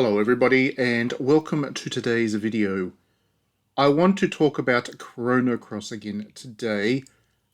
Hello everybody and welcome to today's video. I want to talk about Chrono Cross again today,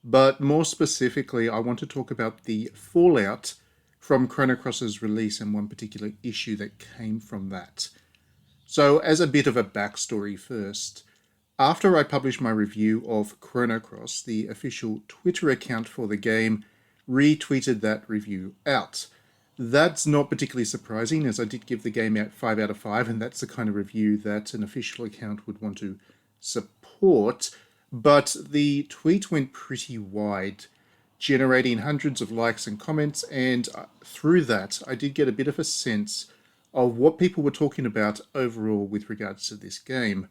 but more specifically I want to talk about the fallout from Chrono Cross's release and one particular issue that came from that. So as a bit of a backstory first, after I published my review of Chrono Cross, the official Twitter account for the game retweeted that review out. That's not particularly surprising, as I did give the game out 5 out of 5, and that's the kind of review that an official account would want to support. But the tweet went pretty wide, generating hundreds of likes and comments, and through that I did get a bit of a sense of what people were talking about overall with regards to this game.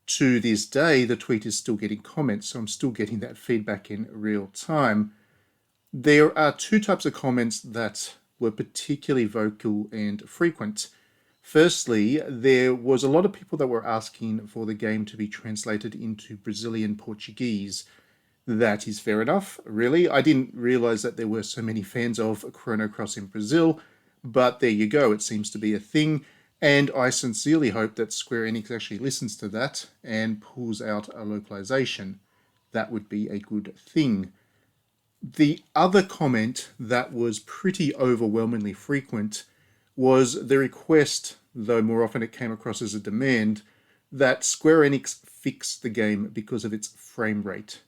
To this day, the tweet is still getting comments, so I'm still getting that feedback in real time. There are two types of comments that were particularly vocal and frequent. Firstly, there was a lot of people that were asking for the game to be translated into Brazilian Portuguese. That is fair enough, really. I didn't realize that there were so many fans of Chrono Cross in Brazil, but there you go, it seems to be a thing, and I sincerely hope that Square Enix actually listens to that and pulls out a localization. That would be a good thing. The other comment that was pretty overwhelmingly frequent was the request, though more often it came across as a demand, that Square Enix fix the game because of its frame rate.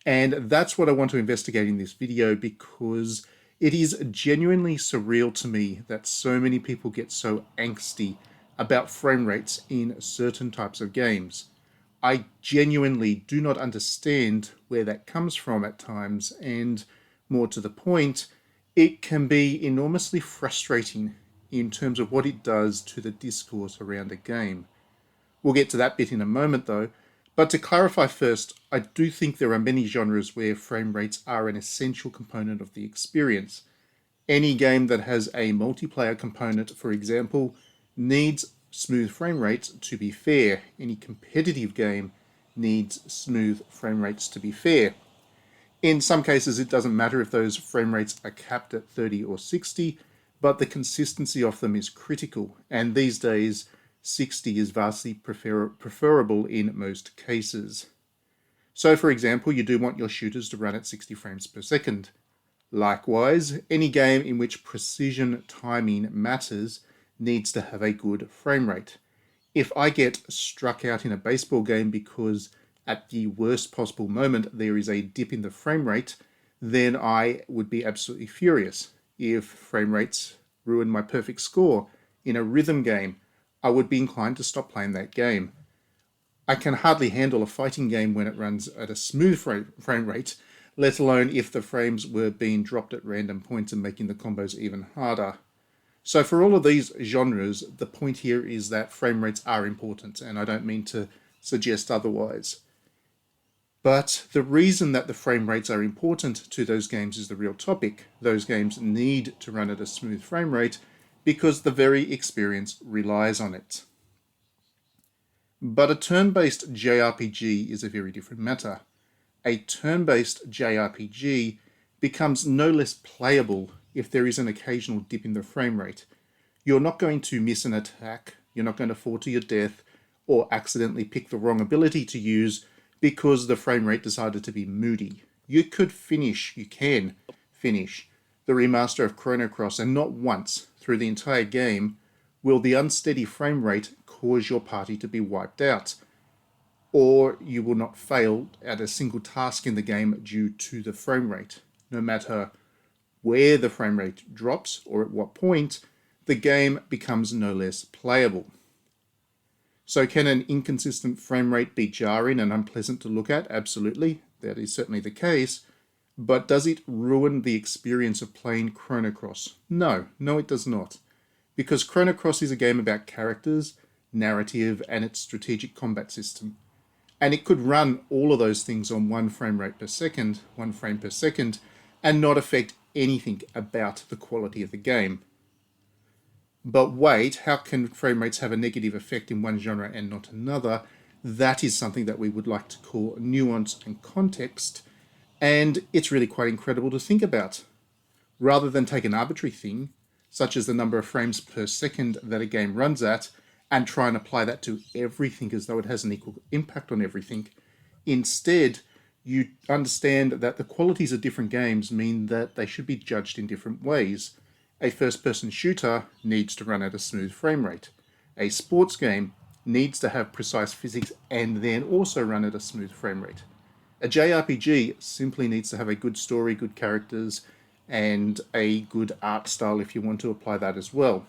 And that's what I want to investigate in this video, because it is genuinely surreal to me that so many people get so angsty about frame rates in certain types of games. I genuinely do not understand where that comes from at times, and more to the point, it can be enormously frustrating in terms of what it does to the discourse around a game. We'll get to that bit in a moment though, but to clarify first, I do think there are many genres where frame rates are an essential component of the experience. Any game that has a multiplayer component, for example, needs smooth frame rates to be fair. Any competitive game needs smooth frame rates to be fair. In some cases, it doesn't matter if those frame rates are capped at 30 or 60, but the consistency of them is critical, and these days 60 is vastly preferable in most cases. So for example, you do want your shooters to run at 60 frames per second. Likewise, any game in which precision timing matters needs to have a good frame rate. If I get struck out in a baseball game because at the worst possible moment there is a dip in the frame rate, then I would be absolutely furious. If frame rates ruin my perfect score in a rhythm game, I would be inclined to stop playing that game. I can hardly handle a fighting game when it runs at a smooth frame rate, let alone if the frames were being dropped at random points and making the combos even harder. So for all of these genres, the point here is that frame rates are important, and I don't mean to suggest otherwise. But the reason that the frame rates are important to those games is the real topic. Those games need to run at a smooth frame rate because the very experience relies on it. But a turn-based JRPG is a very different matter. A turn-based JRPG becomes no less playable if there is an occasional dip in the frame rate. You're not going to miss an attack, you're not going to fall to your death, or accidentally pick the wrong ability to use because the frame rate decided to be moody. You can finish the remaster of Chrono Cross, and not once through the entire game will the unsteady frame rate cause your party to be wiped out, or you will not fail at a single task in the game due to the frame rate. No matter where the frame rate drops or at what point, the game becomes no less playable. So can an inconsistent frame rate be jarring and unpleasant to look at? Absolutely, that is certainly the case. But does it ruin the experience of playing Chrono Cross? No, it does not. Because Chrono Cross is a game about characters, narrative, and its strategic combat system. And it could run all of those things on 1 frame per second, and not affect anything about the quality of the game. But wait, how can frame rates have a negative effect in one genre and not another? That is something that we would like to call nuance and context, and it's really quite incredible to think about. Rather than take an arbitrary thing, such as the number of frames per second that a game runs at, and try and apply that to everything as though it has an equal impact on everything. Instead, you understand that the qualities of different games mean that they should be judged in different ways. A first-person shooter needs to run at a smooth frame rate. A sports game needs to have precise physics and then also run at a smooth frame rate. A JRPG simply needs to have a good story, good characters, and a good art style if you want to apply that as well.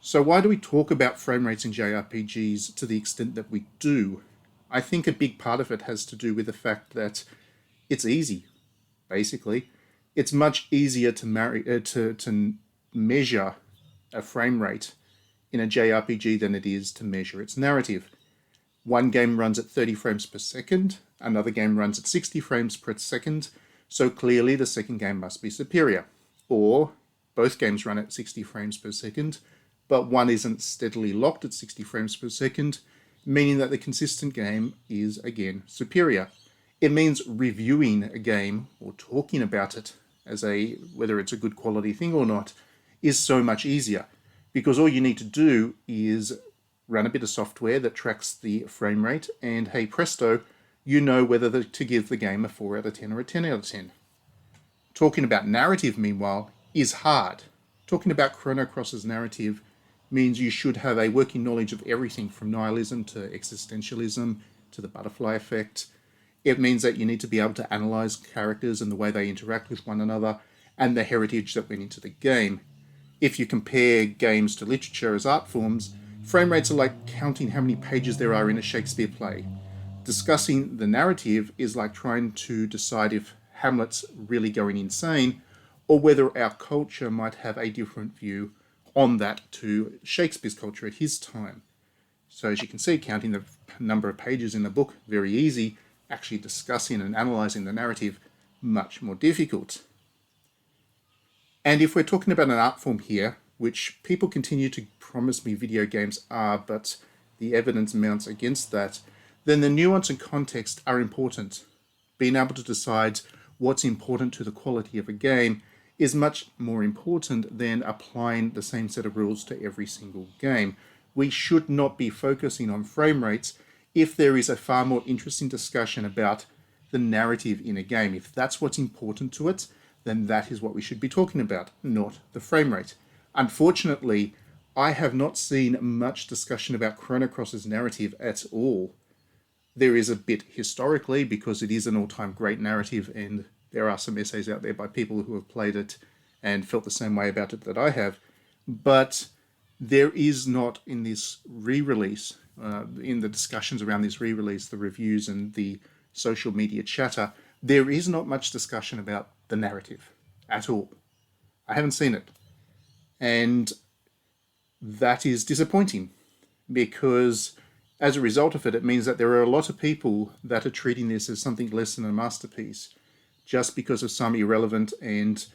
So why do we talk about frame rates in JRPGs to the extent that we do? I think a big part of it has to do with the fact that it's easy, basically. It's much easier to measure a frame rate in a JRPG than it is to measure its narrative. One game runs at 30 frames per second, another game runs at 60 frames per second, so clearly the second game must be superior. Or both games run at 60 frames per second, but one isn't steadily locked at 60 frames per second, meaning that the consistent game is again superior. It means reviewing a game or talking about it as whether it's a good quality thing or not is so much easier, because all you need to do is run a bit of software that tracks the frame rate, and hey presto, you know whether to give the game a 4 out of 10 or a 10 out of 10. Talking about narrative, meanwhile, is hard. Talking about Chrono Cross's narrative means you should have a working knowledge of everything from nihilism to existentialism to the butterfly effect. It means that you need to be able to analyze characters and the way they interact with one another and the heritage that went into the game. If you compare games to literature as art forms, frame rates are like counting how many pages there are in a Shakespeare play. Discussing the narrative is like trying to decide if Hamlet's really going insane or whether our culture might have a different view on that to Shakespeare's culture at his time. So as you can see, counting the number of pages in the book, very easy. Actually discussing and analysing the narrative, much more difficult. And if we're talking about an art form here, which people continue to promise me video games are, but the evidence mounts against that, then the nuance and context are important. Being able to decide what's important to the quality of a game is much more important than applying the same set of rules to every single game. We should not be focusing on frame rates if there is a far more interesting discussion about the narrative in a game. If that's what's important to it, then that is what we should be talking about, not the frame rate. Unfortunately, I have not seen much discussion about Chrono Cross's narrative at all. There is a bit historically, because it is an all-time great narrative, and there are some essays out there by people who have played it and felt the same way about it that I have. But there is not in this re-release, in the discussions around this re-release, the reviews and the social media chatter, there is not much discussion about the narrative at all. I haven't seen it. And that is disappointing, because as a result of it, it means that there are a lot of people that are treating this as something less than a masterpiece just because of some irrelevant and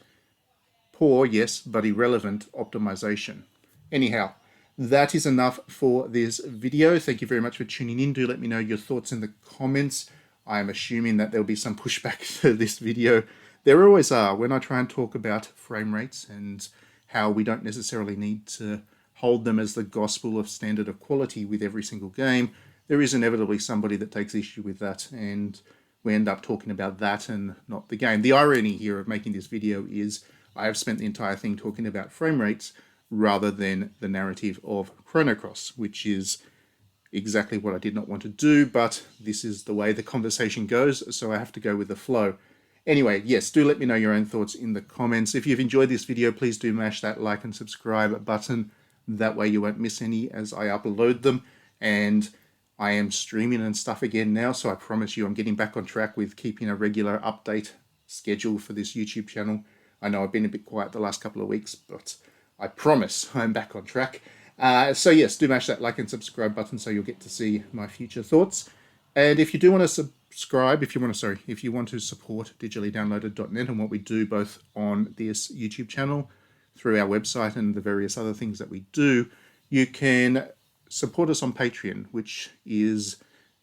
poor, yes, but irrelevant optimization. Anyhow, that is enough for this video. Thank you very much for tuning in. Do let me know your thoughts in the comments. I am assuming that there'll be some pushback to this video. There always are when I try and talk about frame rates and how we don't necessarily need to hold them as the gospel of standard of quality with every single game. There is inevitably somebody that takes issue with that, and we end up talking about that and not the game. The irony here of making this video is I have spent the entire thing talking about frame rates rather than the narrative of Chrono Cross, which is exactly what I did not want to do, but this is the way the conversation goes, so I have to go with the flow. Anyway, yes, do let me know your own thoughts in the comments. If you've enjoyed this video, please do mash that like and subscribe button. That way you won't miss any as I upload them. And I am streaming and stuff again now, so I promise you I'm getting back on track with keeping a regular update schedule for this YouTube channel. I know I've been a bit quiet the last couple of weeks, but I promise I'm back on track. So yes, do mash that like and subscribe button so you'll get to see my future thoughts. And if you do want to subscribe, if you want to support digitally-downloaded.net and what we do both on this YouTube channel, through our website and the various other things that we do, you can support us on Patreon, which is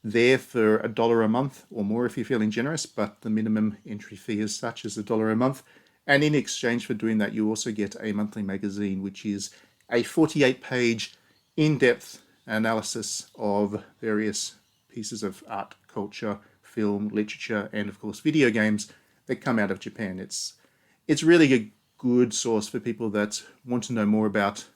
there for $1 a month or more if you're feeling generous, but the minimum entry fee as such is $1 a month. And in exchange for doing that, you also get a monthly magazine, which is a 48-page in-depth analysis of various pieces of art, culture, film, literature, and of course video games that come out of Japan. It's really a good source for people that want to know more about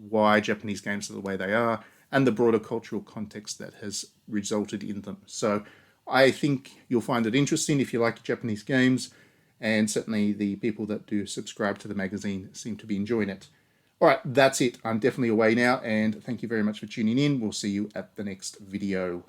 why Japanese games are the way they are and the broader cultural context that has resulted in them. So I think you'll find it interesting if you like Japanese games, and certainly the people that do subscribe to the magazine seem to be enjoying it. All right, that's it. I'm definitely away now, and thank you very much for tuning in. We'll see you at the next video.